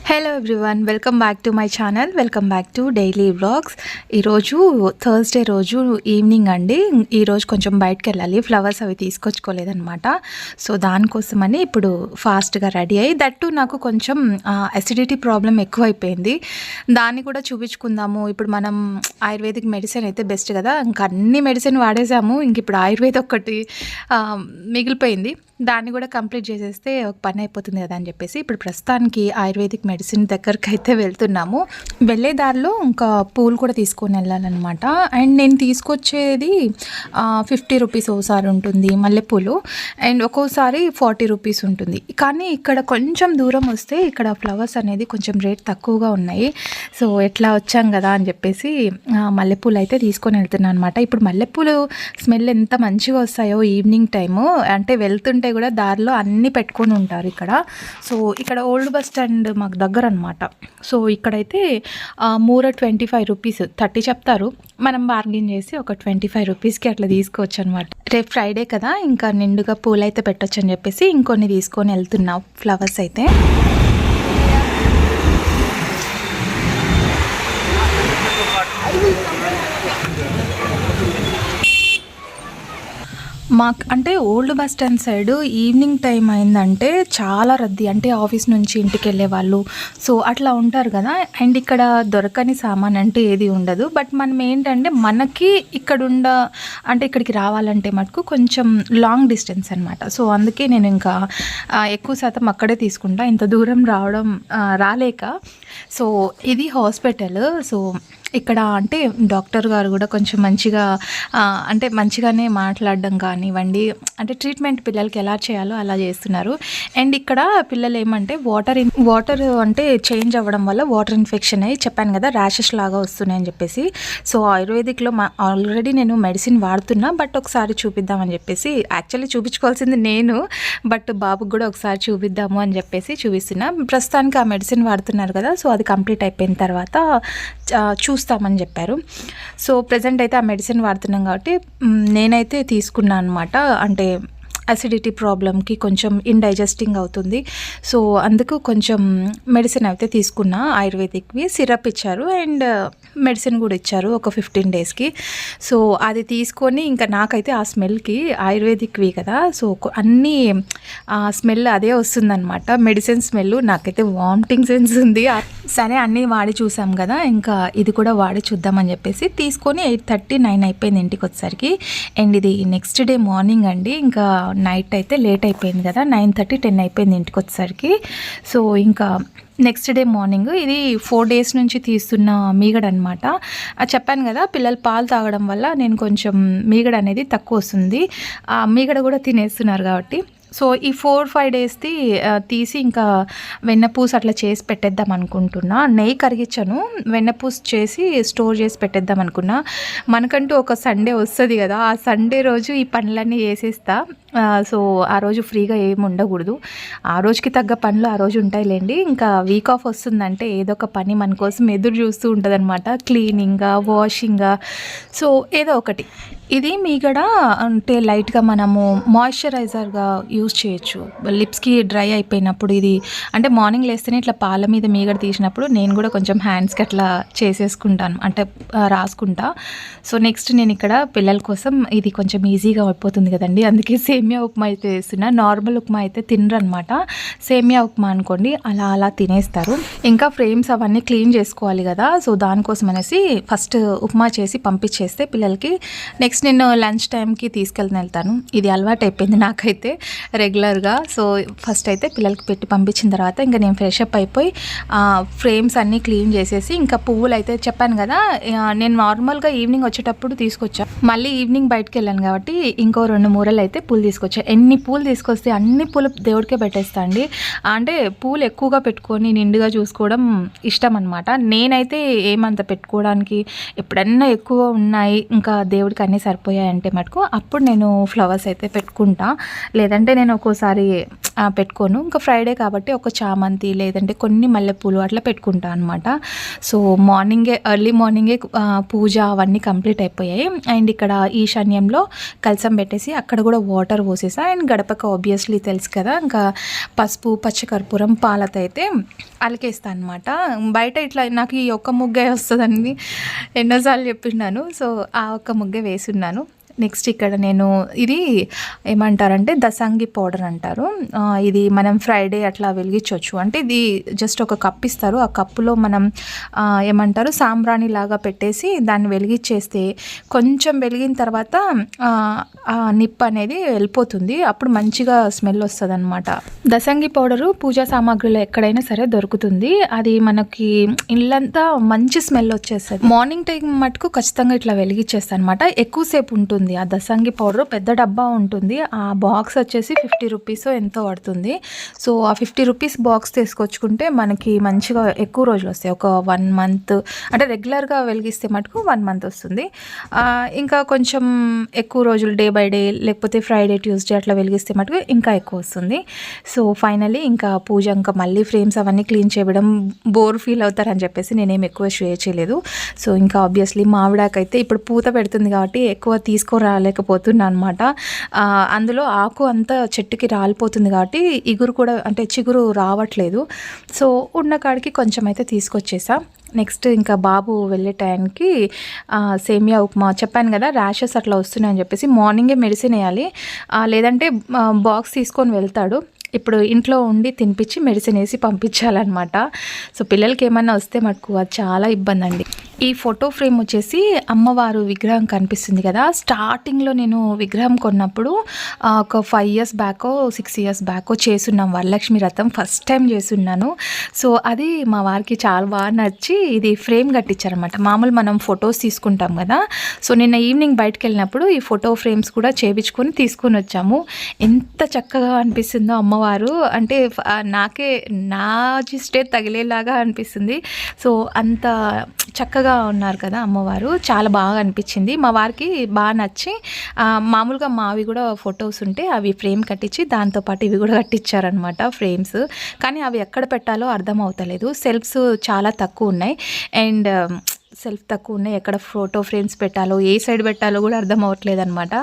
Hello everyone, welcome back to my channel. Welcome back to daily vlogs. ఈరోజు Thursday రోజు evening అండి. ఈరోజు కొంచెం బయటకు వెళ్ళాలి, ఫ్లవర్స్ అవి తీసుకొచ్చుకోలేదన్నమాట. సో దానికోసమని ఇప్పుడు ఫాస్ట్గా రెడీ అయ్యి, దట్టు నాకు కొంచెం అసిడిటీ ప్రాబ్లం ఎక్కువైపోయింది. దాన్ని కూడా చూపించుకుందాము. ఇప్పుడు మనం ఆయుర్వేదిక్ మెడిసిన్ అయితే బెస్ట్ కదా, ఇంకా అన్ని మెడిసిన్ వాడేసాము, ఇంక ఇప్పుడు ఆయుర్వేద ఒక్కటి మిగిలిపోయింది. దాన్ని కూడా కంప్లీట్ చేసేస్తే ఒక పని అయిపోతుంది కదా అని చెప్పేసి ఇప్పుడు ప్రస్తుతానికి ఆయుర్వేదిక్ మెడిసిన్ దగ్గరికి అయితే వెళ్తున్నాము. వెళ్ళే దారిలో ఇంకా పూలు కూడా తీసుకొని వెళ్ళాలన్నమాట. అండ్ నేను తీసుకొచ్చేది 50 రూపీస్ ఓసారి ఉంటుంది మల్లెపూలు, అండ్ ఒక్కోసారి 40 రూపీస్ ఉంటుంది. కానీ ఇక్కడ కొంచెం దూరం వస్తే ఇక్కడ ఫ్లవర్స్ అనేది కొంచెం రేట్ తక్కువగా ఉన్నాయి. సో ఎట్లా వచ్చాం కదా అని చెప్పేసి మల్లెపూలు అయితే తీసుకొని వెళ్తున్నాను అనమాట. ఇప్పుడు మల్లెపూలు స్మెల్ ఎంత మంచిగా వస్తాయో ఈవినింగ్ టైము, అంటే వెళ్తుంటే కూడా దారిలో అన్నీ పెట్టుకొని ఉంటారు ఇక్కడ. సో ఇక్కడ ఓల్డ్ బస్ స్టాండ్ మాకు దగ్గర అనమాట. సో ఇక్కడైతే మూర 25 రూపీస్, 30 చెప్తారు, మనం బార్గెన్ చేసి ఒక 25 రూపీస్కి అట్లా తీసుకోవచ్చు అనమాట. రేపు ఫ్రైడే కదా, ఇంకా నిండుగా పూలు అయితే పెట్టొచ్చు అని చెప్పేసి ఇంకొన్ని తీసుకొని వెళ్తున్నాం ఫ్లవర్స్ అయితే. మాకు అంటే old bus stand side evening time అయిందంటే చాలా రద్దీ, అంటే ఆఫీస్ నుంచి ఇంటికి వెళ్ళే వాళ్ళు సో అట్లా ఉంటారు కదా. అండ్ ఇక్కడ దొరకని సామాన్ అంటే ఏది ఉండదు. బట్ మనం ఏంటంటే మనకి అంటే ఇక్కడికి రావాలంటే మటుకు కొంచెం లాంగ్ డిస్టెన్స్ అనమాట. సో అందుకే నేను ఇంకా ఎక్కువ శాతం అక్కడే తీసుకుంటా, ఇంత దూరం రాలేక. సో ఇది హాస్పిటల్. సో ఇక్కడ అంటే డాక్టర్ గారు కూడా కొంచెం మంచిగానే మాట్లాడడం కానివ్వండి, అంటే ట్రీట్మెంట్ పిల్లలకి ఎలా చేయాలో అలా చేస్తున్నారు. అండ్ ఇక్కడ పిల్లలు ఏమంటే వాటర్ అంటే చేంజ్ అవ్వడం వల్ల వాటర్ ఇన్ఫెక్షన్ అయ్యి చెప్పాను కదా, ర్యాషెస్ లాగా వస్తున్నాయని చెప్పేసి. సో ఆయుర్వేదిక్లో ఆల్రెడీ నేను మెడిసిన్ వాడుతున్నా, బట్ ఒకసారి చూపిద్దామని చెప్పేసి, యాక్చువల్లీ చూపించుకోవాల్సింది నేను, బట్ బాబుకి కూడా ఒకసారి చూపిద్దాము అని చెప్పేసి చూపిస్తున్నా. ప్రస్తుతానికి ఆ మెడిసిన్ వాడుతున్నారు కదా, సో అది కంప్లీట్ అయిపోయిన తర్వాత చూస్తామని చెప్పారు. సో ప్రజెంట్ అయితే ఆ మెడిసిన్ వాడుతున్నాం కాబట్టి నేనైతే తీసుకున్నాను అనమాట. అంటే అసిడిటీ ప్రాబ్లంకి కొంచెం ఇండైజెస్టింగ్ అవుతుంది. సో అందుకు కొంచెం మెడిసిన్ అయితే తీసుకున్నా, ఆయుర్వేదిక్వి. సిరప్ ఇచ్చారు అండ్ మెడిసిన్ కూడా ఇచ్చారు ఒక 15 డేస్కి. సో అది తీసుకొని ఇంకా నాకైతే ఆ స్మెల్కి, ఆయుర్వేదిక్వి కదా, సో అన్నీ స్మెల్ అదే వస్తుందన్నమాట, మెడిసిన్ స్మెల్. నాకైతే వామిటింగ్ సెన్స్ ఉంది. సరే అన్నీ వాడి చూసాం కదా, ఇంకా ఇది కూడా వాడి చూద్దామని చెప్పేసి తీసుకొని 8:30, 9 అయిపోయింది ఇంటికి వచ్చేసరికి. అండ్ ఇది నెక్స్ట్ డే మార్నింగ్ అండి. ఇంకా నైట్ అయితే లేట్ అయిపోయింది కదా, 9:30, 10 అయిపోయింది ఇంటికి వచ్చేసరికి. సో ఇంకా నెక్స్ట్ డే మార్నింగ్ ఇది 4 డేస్ నుంచి తీస్తున్న మీగడ అనమాట. చెప్పాను కదా, పిల్లలు పాలు తాగడం వల్ల నేను కొంచెం మీగడ అనేది తక్కువ వస్తుంది. ఆ మీగడ కూడా తినేస్తున్నారు కాబట్టి సో ఈ 4-5 డేస్ది తీసి ఇంకా వెన్నపూస అట్లా చేసి పెట్టేద్దాం అనుకుంటున్నా. నెయ్యి కరిగించను, వెన్నపూస చేసి స్టోర్ చేసి పెట్టేద్దాం అనుకున్నా. మనకంటూ ఒక సండే వస్తుంది కదా, ఆ సండే రోజు ఈ పనులన్నీ చేసేస్తా. సో ఆ రోజు ఫ్రీగా ఏమి ఉండకూడదు, ఆ రోజుకి తగ్గ పనులు ఆ రోజు ఉంటాయిలేండి. ఇంకా వీక్ ఆఫ్ వస్తుందంటే ఏదో ఒక పని మన కోసం ఎదురు చూస్తూ ఉంటుంది అనమాట, క్లీనింగ్గా, వాషింగ్గా, సో ఏదో ఒకటి. ఇది మీగడ అంటే లైట్గా మనము మాయిశ్చరైజర్గా యూజ్ చేయొచ్చు లిప్స్కి డ్రై అయిపోయినప్పుడు. ఇది అంటే మార్నింగ్ లేస్తేనే ఇట్లా పాల మీద మీగడ తీసినప్పుడు నేను కూడా కొంచెం హ్యాండ్స్కి అట్లా చేసేసుకుంటాను, అంటే రాసుకుంటా. సో నెక్స్ట్ నేను ఇక్కడ పిల్లల కోసం ఇది కొంచెం ఈజీగా అయిపోతుంది కదండి, అందుకే సేమియా ఉప్మా అయితే వేస్తున్నా. నార్మల్ ఉప్మా అయితే తినరనమాట, సేమియా ఉప్మా అనుకోండి అలా తినేస్తారు. ఇంకా ఫ్రేమ్స్ అవన్నీ క్లీన్ చేసుకోవాలి కదా, సో దానికోసం అనేసి ఫస్ట్ ఉప్మా చేసి పంపించేస్తే పిల్లలకి నెక్స్ట్ నేను లంచ్ టైంకి వెళ్తాను. ఇది అలవాటు అయిపోయింది నాకైతే రెగ్యులర్గా. సో ఫస్ట్ అయితే పిల్లలకి పెట్టి పంపించిన తర్వాత ఇంకా నేను ఫ్రెష్ అప్ అయిపోయి ఫ్రేమ్స్ అన్నీ క్లీన్ చేసేసి, ఇంకా పువ్వులు అయితే చెప్పాను కదా, నేను నార్మల్గా ఈవినింగ్ వచ్చేటప్పుడు తీసుకొచ్చాను, మళ్ళీ ఈవినింగ్ బయటకు వెళ్ళాను కాబట్టి ఇంకో 2 మూరలు అయితే పూలు తీసుకొచ్చాను. ఎన్ని పూలు తీసుకొస్తే అన్ని పూలు దేవుడికే పెట్టేస్తా అండి. అంటే పూలు ఎక్కువగా పెట్టుకొని నిండుగా చూసుకోవడం ఇష్టం అనమాట. నేనైతే ఏమంత పెట్టుకోవడానికి, ఎప్పుడన్నా ఎక్కువ ఉన్నాయి ఇంకా దేవుడికి అన్నీ సరిపోయాయంటే మటుకు అప్పుడు నేను ఫ్లవర్స్ అయితే పెట్టుకుంటా. లేదంటే నేను ఒక్కోసారి పెట్టుకోను. ఇంకా ఫ్రైడే కాబట్టి ఒక చామంతి లేదంటే కొన్ని మల్లెపూలు అట్లా పెట్టుకుంటా అనమాట. సో ఎర్లీ మార్నింగే పూజ అవన్నీ కంప్లీట్ అయిపోయాయి. అండ్ ఇక్కడ ఈశాన్యంలో కలసం పెట్టేసి అక్కడ కూడా వాటర్ పోసేసా. అండ్ గడపకు ఆబ్వియస్లీ తెలుసు కదా, ఇంకా పసుపు పచ్చకర్పూరం పాలతో అయితే అలికేస్తాను అనమాట. బయట ఇట్లా నాకు ఈ ఒక్క ముగ్గే వస్తుందని ఎన్నోసార్లు చెప్పిండాను. సో ఆ ఒక్క ముగ్గే వేసున్నాను. నెక్స్ట్ ఇక్కడ నేను ఇది ఏమంటారంటే దసంగి పౌడర్ అంటారు. ఇది మనం ఫ్రైడే అట్లా వెలిగించవచ్చు. అంటే ఇది జస్ట్ ఒక కప్ ఇస్తారు. ఆ కప్పులో మనం ఏమంటారు సాంబ్రాణి లాగా పెట్టేసి దాన్ని వెలిగించేస్తే కొంచెం వెలిగిన తర్వాత ఆ నిప్పు అనేది వెళ్ళిపోతుంది. అప్పుడు మంచిగా స్మెల్ వస్తుంది అనమాట. దసంగి పౌడరు పూజా సామాగ్రిలో ఎక్కడైనా సరే దొరుకుతుంది. అది మనకి ఇల్లంతా మంచి స్మెల్ వచ్చేస్తుంది. మార్నింగ్ టైం మటుకు ఖచ్చితంగా ఇట్లా వెలిగించేస్తాను అనమాట. ఎక్కువసేపు ఉంటుంది. ఆ దసంగి పౌడర్ పెద్ద డబ్బా ఉంటుంది. ఆ బాక్స్ వచ్చేసి 50 రూపీస్ ఎంతో పడుతుంది. సో ఆ 50 రూపీస్ బాక్స్ తీసుకొచ్చుకుంటే మనకి మంచిగా ఎక్కువ రోజులు వస్తాయి. ఒక 1 మంత్ అంటే రెగ్యులర్గా వెలిగిస్తే మటుకు 1 మంత్ వస్తుంది. ఇంకా కొంచెం ఎక్కువ రోజులు డే బై డే లేకపోతే ఫ్రైడే ట్యూస్డే అట్లా వెలిగిస్తే మటుకు ఇంకా ఎక్కువ వస్తుంది. సో ఫైనలీ ఇంకా పూజ ఇంకా మళ్ళీ ఫ్రేమ్స్ అవన్నీ క్లీన్ చేయడం బోర్ ఫీల్ అవుతారని చెప్పేసి నేనేం ఎక్కువ షేర్ చేయలేదు. సో ఇంకా ఆబ్వియస్లీ మామిడాకైతే ఇప్పుడు పూత పెడుతుంది కాబట్టి ఎక్కువ రాలేకపోతున్నా అనమాట. అందులో ఆకు అంతా చెట్టుకి రాలిపోతుంది కాబట్టి ఇగురు కూడా అంటే చిగురు రావట్లేదు. సో ఉన్న కాడికి కొంచెం అయితే తీసుకొచ్చేసా. నెక్స్ట్ ఇంకా బాబు వెళ్ళే టైంకి సేమియా ఉప్మా చెప్పాను కదా, ర్యాషెస్ అట్లా వస్తున్నాయని చెప్పేసి మార్నింగే మెడిసిన్ వేయాలి. లేదంటే బాక్స్ తీసుకొని వెళ్తాడు. ఇప్పుడు ఇంట్లో ఉండి తినిపించి మెడిసిన్ వేసి పంపించాలన్నమాట. సో పిల్లలకి ఏమన్నా వస్తే మటుకు అది చాలా ఇబ్బంది అండి. ఈ ఫోటో ఫ్రేమ్ వచ్చేసి అమ్మవారు విగ్రహం కనిపిస్తుంది కదా, స్టార్టింగ్లో నేను విగ్రహం కొన్నప్పుడు ఒక 5 years బ్యాకో 6 years బ్యాకో చేసున్నాం వరలక్ష్మి వ్రతం. First time చేసున్నాను. సో అది మా వారికి చాలా బాగా నచ్చి ఇది ఫ్రేమ్ కట్టించారనమాట. మామూలు మనం ఫొటోస్ తీసుకుంటాం కదా, సో నిన్న ఈవినింగ్ బయటకు వెళ్ళినప్పుడు ఈ ఫోటో ఫ్రేమ్స్ కూడా చేయించుకొని తీసుకొని వచ్చాము. ఎంత చక్కగా అనిపిస్తుందో అమ్మవారు, అంటే నాకే నా జిస్టే తగిలేలాగా అనిపిస్తుంది. సో అంత చక్కగా ఉన్నారు కదా అమ్మవారు, చాలా బాగా అనిపించింది. మా వారికి బాగా నచ్చి మామూలుగా మావి కూడా ఫొటోస్ ఉంటే అవి ఫ్రేమ్ కట్టించి దాంతోపాటు ఇవి కూడా కట్టించారనమాట ఫ్రేమ్స్. కానీ అవి ఎక్కడ పెట్టాలో అర్థం అవుతలేదు. సెల్ఫ్స్ చాలా తక్కువ ఉన్నాయి. అండ్ సెల్ఫ్ తక్కువ ఉన్నాయి. ఎక్కడ ఫోటో ఫ్రేమ్స్ పెట్టాలో ఏ సైడ్ పెట్టాలో కూడా అర్థం అవ్వట్లేదు అనమాట.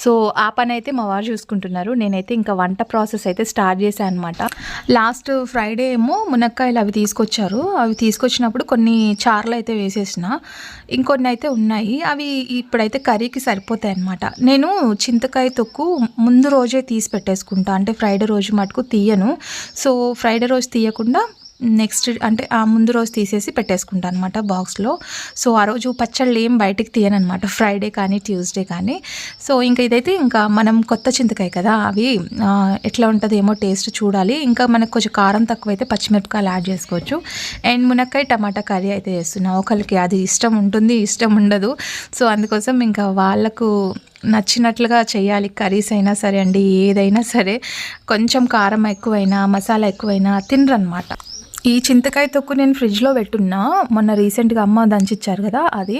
సో ఆ పని అయితే మా వారు చూసుకుంటున్నారు. నేనైతే ఇంకా వంట ప్రాసెస్ అయితే స్టార్ట్ చేశాను అనమాట. లాస్ట్ ఫ్రైడే ఏమో మునక్కాయలు అవి తీసుకొచ్చారు. అవి తీసుకొచ్చినప్పుడు కొన్ని చార్లు అయితే వేసేసిన, ఇంకొన్ని అయితే ఉన్నాయి. అవి ఇప్పుడైతే కర్రీకి సరిపోతాయి అనమాట. నేను చింతకాయ తొక్కు ముందు రోజే తీసి పెట్టేసుకుంటా, అంటే ఫ్రైడే రోజు మటుకు తీయను. సో ఫ్రైడే రోజు తీయకుండా నెక్స్ట్ అంటే ఆ ముందు రోజు తీసేసి పెట్టేసుకుంటాను అనమాట బాక్స్లో. సో ఆ రోజు పచ్చళ్ళు ఏం బయటికి తీయను అనమాట, ఫ్రైడే కానీ ట్యూస్డే కానీ. సో ఇంకా ఇదైతే ఇంకా మనం కొత్త చింతకాయ కదా, అవి ఎట్లా ఉంటుంది ఏమో టేస్ట్ చూడాలి. ఇంకా మనకు కొంచెం కారం తక్కువైతే పచ్చిమిరపకాయలు యాడ్ చేసుకోవచ్చు. అండ్ మునక్కాయ టమాటా కర్రీ అయితే చేస్తున్నాను. ఒకరికి అది ఇష్టం ఉంటుంది, ఇష్టం ఉండదు. సో అందుకోసం ఇంకా వాళ్ళకు నచ్చినట్లుగా చేయాలి. కర్రీస్ అయినా సరే అండి, ఏదైనా సరే కొంచెం కారం ఎక్కువైనా మసాలా ఎక్కువైనా తినరనమాట. ఈ చింతకాయ తొక్కు నేను ఫ్రిడ్జ్లో పెట్టున్నా, మొన్న రీసెంట్గా అమ్మ దంచిచ్చారు కదా, అది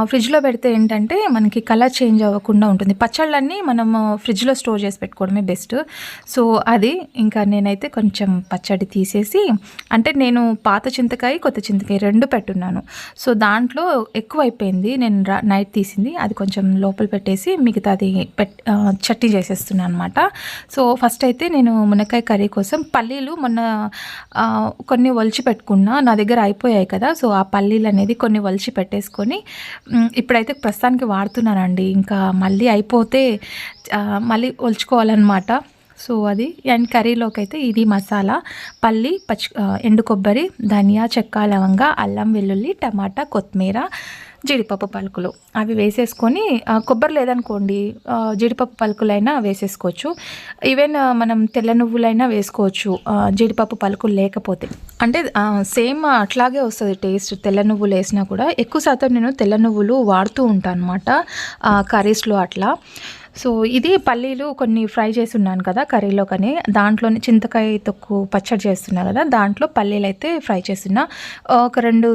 ఫ్రిడ్జ్లో పెడితే ఏంటంటే మనకి కలర్ చేంజ్ అవ్వకుండా ఉంటుంది. పచ్చళ్ళన్నీ మనము ఫ్రిడ్జ్లో స్టోర్ చేసి పెట్టుకోవడమే బెస్ట్. సో అది ఇంకా నేనైతే కొంచెం పచ్చడి తీసేసి, అంటే నేను పాత చింతకాయ కొత్త చింతకాయ 2 పెట్టున్నాను. సో దాంట్లో ఎక్కువ అయిపోయింది, నేను నైట్ తీసింది అది కొంచెం లోపల పెట్టేసి మిగతాది చట్నీ చేసేస్తున్నాను అనమాట. సో ఫస్ట్ అయితే నేను మునక్కాయ కర్రీ కోసం పల్లీలు మొన్న కొన్ని ఒలిచి పెట్టుకున్నా, నా దగ్గర అయిపోయాయి కదా. సో ఆ పల్లీలు అనేది కొన్ని ఒలిచి పెట్టేసుకొని ఇప్పుడైతే ప్రస్తుతానికి వాడుతున్నానండి. ఇంకా మళ్ళీ అయిపోతే మళ్ళీ ఒలుచుకోవాలన్నమాట. సో అది. అండ్ కర్రీలోకి అయితే ఇది మసాలా పల్లి ఎండు కొబ్బరి ధనియా చెక్క లవంగ అల్లం వెల్లుల్లి టమాటా కొత్తిమీర జీడిపప్పు పలుకులు అవి వేసేసుకొని, కొబ్బరి లేదనుకోండి జీడిపప్పు పలుకులైనా వేసేసుకోవచ్చు. ఈవెన్ మనం తెల్ల నువ్వులైనా వేసుకోవచ్చు జీడిపప్పు పలుకులు లేకపోతే. అంటే సేమ్ అట్లాగే వస్తుంది టేస్ట్ తెల్ల నువ్వులు వేసినా కూడా. ఎక్కువ శాతం నేను తెల్ల నువ్వులు వాడుతూ ఉంటాను అనమాట కర్రీస్లో అట్లా. సో ఇది పల్లీలు కొన్ని ఫ్రై చేసి ఉన్నాను కదా కర్రీలో, కానీ దాంట్లోనే చింతకాయ తొక్కు పచ్చడి చేస్తున్నా కదా, దాంట్లో పల్లీలు అయితే ఫ్రై చేస్తున్నా. ఒక 2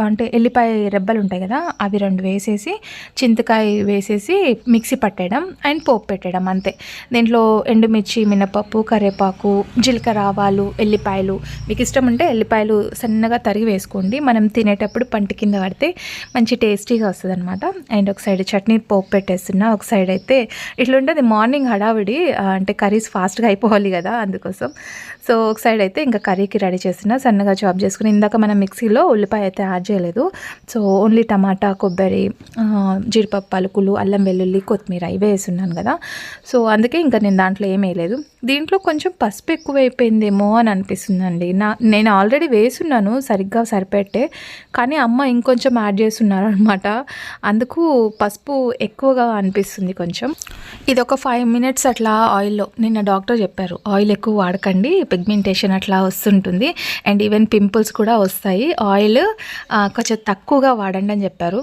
అంటే ఎల్లిపాయ రెబ్బలు ఉంటాయి కదా, అవి 2 వేసేసి చింతకాయ వేసేసి మిక్సీ పట్టేయడం అండ్ పోపు పెట్టేయడం అంతే. దీంట్లో ఎండుమిర్చి, మినపప్పు, కరివేపాకు, జీలకర్ర, ఆవాలు, ఎల్లిపాయలు, మీకు ఇష్టం ఉంటే ఎల్లిపాయలు సన్నగా తరిగి వేసుకోండి. మనం తినేటప్పుడు పంటి కింద పడితే మంచి టేస్టీగా వస్తుంది అనమాట. అండ్ ఒక సైడ్ చట్నీ పోపు పెట్టేస్తున్నా, ఒక సైడ్ అయితే ఇట్లుంటుంది మార్నింగ్ హడావిడి, అంటే కర్రీస్ ఫాస్ట్గా అయిపోవాలి కదా అందుకోసం. సో ఒక సైడ్ అయితే ఇంకా కర్రీకి రెడీ చేస్తున్నా, సన్నగా చాప్ చేసుకుని. ఇందాక మనం మిక్సీలో ఉల్లిపాయ అయితే యాడ్ చేయలేదు, సో ఓన్లీ టమాటా, కొబ్బరి, జీడిపప్పు, పలుకులు, అల్లం వెల్లుల్లి, కొత్తిమీర ఇవే వేస్తున్నాను కదా. సో అందుకే ఇంకా నేను దాంట్లో ఏమీ వేయలేదు. దీంట్లో కొంచెం పసుపు ఎక్కువ అయిపోయిందేమో అని అనిపిస్తుందండి. నేను ఆల్రెడీ వేసున్నాను సరిగ్గా సరిపెట్టే, కానీ అమ్మ ఇంకొంచెం యాడ్ చేస్తున్నారు అనమాట, అందుకు పసుపు ఎక్కువగా అనిపిస్తుంది కొంచెం. ఇది ఒక 5 minutes అట్లా ఆయిల్లో, నిన్న డాక్టర్ చెప్పారు ఆయిల్ ఎక్కువ వాడకండి, పిగ్మెంటేషన్ అట్లా వస్తుంటుంది అండ్ ఈవెన్ పింపుల్స్ కూడా వస్తాయి, ఆయిల్ కొంచెం తక్కువగా వాడండి అని చెప్పారు.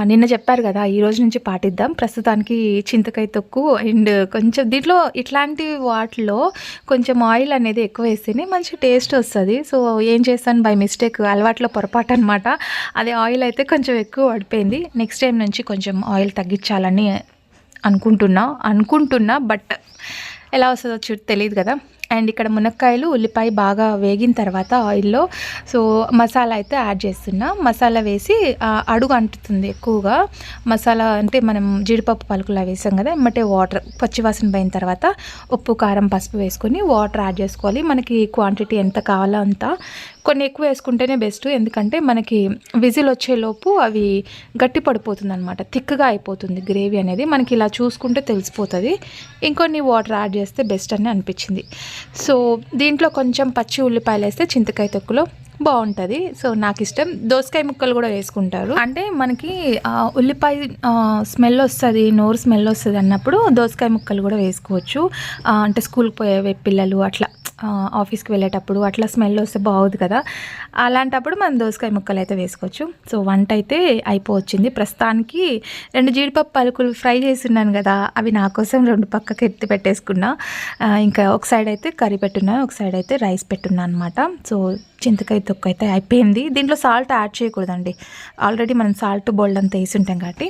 నిన్న చెప్పారు కదా, ఈ రోజు నుంచి పాటిద్దాం. ప్రస్తుతానికి చింతకాయ తొక్కు అండ్ కొంచెం దీంట్లో ఇట్లాంటి వాటిలో కొంచెం ఆయిల్ అనేది ఎక్కువ వేస్తేనే మంచి టేస్ట్ వస్తుంది. సో ఏం చేస్తాను, బై మిస్టేక్, అలవాట్లో పొరపాటు అనమాట, అదే ఆయిల్ అయితే కొంచెం ఎక్కువ పడిపోయింది. నెక్స్ట్ టైం నుంచి కొంచెం ఆయిల్ తగ్గించాలని అనుకుంటున్నా, బట్ ఎలా వస్తుందో తెలియదు కదా. అండ్ ఇక్కడ మునక్కాయలు, ఉల్లిపాయ బాగా వేగిన తర్వాత ఆయిల్లో సో మసాలా అయితే యాడ్ చేస్తున్నా. మసాలా వేసి అడుగు అంటుతుంది ఎక్కువగా మసాలా, అంటే మనం జీడిపప్పు పలుకులా వేసాం కదా, ఎమ్మటే వాటర్ పచ్చివాసన పోయిన తర్వాత ఉప్పు, కారం, పసుపు వేసుకొని వాటర్ యాడ్ చేసుకోవాలి. మనకి క్వాంటిటీ ఎంత కావాలో అంత, కొన్ని ఎక్కువ వేసుకుంటేనే బెస్ట్, ఎందుకంటే మనకి విజిల్ వచ్చేలోపు అవి గట్టి పడిపోతుంది అనమాట, థిక్గా అయిపోతుంది గ్రేవీ అనేది, మనకి ఇలా చూసుకుంటే తెలిసిపోతుంది. ఇంకొన్ని వాటర్ యాడ్ చేస్తే బెస్ట్ అని అనిపించింది. సో దీంట్లో కొంచెం పచ్చి ఉల్లిపాయలు వేస్తే చింతకాయ తొక్కులో బాగుంటుంది. సో నాకు ఇష్టం. దోసకాయ ముక్కలు కూడా వేసుకుంటారు, అంటే మనకి ఉల్లిపాయ స్మెల్ వస్తుంది, నోరు స్మెల్ వస్తుంది అన్నప్పుడు దోసకాయ ముక్కలు కూడా వేసుకోవచ్చు. అంటే స్కూల్కి పోయే పిల్లలు అట్లా ఆఫీస్కి వెళ్ళేటప్పుడు అట్లా స్మెల్ వస్తే బాగుంది కదా, అలాంటప్పుడు మనం దోసకాయ ముక్కలు అయితే వేసుకోవచ్చు. సో వంట అయితే అయిపోవచ్చింది. ప్రస్తుతానికి 2 జీడిపప్పు పలుకులు ఫ్రై చేస్తున్నాను కదా, అవి నా కోసం 2 పక్కకి ఎత్తి పెట్టేసుకున్నా. ఇంకా ఒక సైడ్ అయితే కర్రీ పెట్టున్నా, ఒక సైడ్ అయితే రైస్ పెట్టున్నా అనమాట. సో చింతకాయ తొక్కు అయితే అయిపోయింది. దీంట్లో సాల్ట్ యాడ్ చేయకూడదండి, ఆల్రెడీ మనం సాల్ట్ బోల్డ్ అంతా వేసి ఉంటాం కాబట్టి.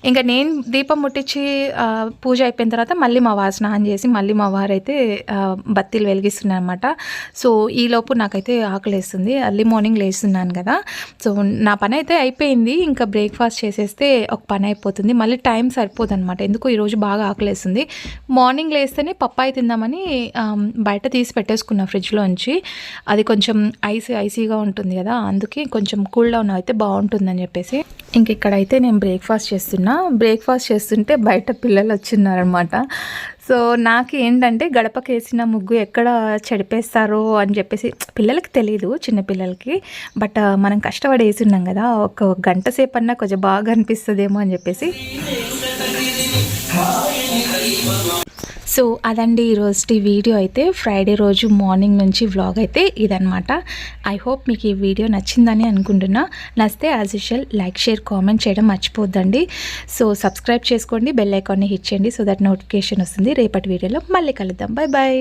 ఇంకా నేను దీపం ముట్టించి పూజ అయిపోయిన తర్వాత మళ్ళీ మా వారు స్నానం చేసి మళ్ళీ మా వారు అయితే బత్తీలు వెలిగిస్తున్నారు అనమాట. సో ఈలోపు నాకైతే ఆకలి వేస్తుంది, ఎర్లీ మార్నింగ్ లేస్తున్నాను కదా. సో నా పని అయితే అయిపోయింది, ఇంకా బ్రేక్ఫాస్ట్ చేసేస్తే ఒక పని అయిపోతుంది, మళ్ళీ టైం సరిపోదు అనమాట. ఎందుకు ఈరోజు బాగా ఆకలి వేస్తుంది. మార్నింగ్ లేస్తేనే పప్పాయి తిందామని బయట తీసి పెట్టేసుకున్నా ఫ్రిడ్జ్లోంచి, అది కొంచెం ఐసీగా ఉంటుంది కదా, అందుకే కొంచెం కూల్ డౌన్ అయితే బాగుంటుందని చెప్పేసి. ఇంక ఇక్కడైతే నేను బ్రేక్ఫాస్ట్ చేస్తుంటే బయట పిల్లలు వచ్చిన్నారనమాట. సో నాకు ఏంటంటే గడపకేసిన ముగ్గు ఎక్కడ చెడిపేస్తారో అని చెప్పేసి, పిల్లలకి తెలియదు, చిన్నపిల్లలకి, బట్ మనం కష్టపడి వేసున్నాం కదా, ఒక గంట సేపు అన్నా కొంచెం బాగా అనిపిస్తుందేమో అని చెప్పేసి. సో అదండి ఈరోజు వీడియో అయితే, ఫ్రైడే రోజు మార్నింగ్ నుంచి వ్లాగ్ అయితే ఇదనమాట. ఐ హోప్ మీకు ఈ వీడియో నచ్చిందని అనుకుంటున్నా. నచ్చితే as usual like, share, comment చేయడం మర్చిపోద్దండి. సో సబ్స్క్రైబ్ చేసుకోండి, బెల్ ఐకాన్ని హిట్ చేయండి, సో దట్ నోటిఫికేషన్ వస్తుంది. రేపటి వీడియోలో మళ్ళీ కలుద్దాం. Bye bye.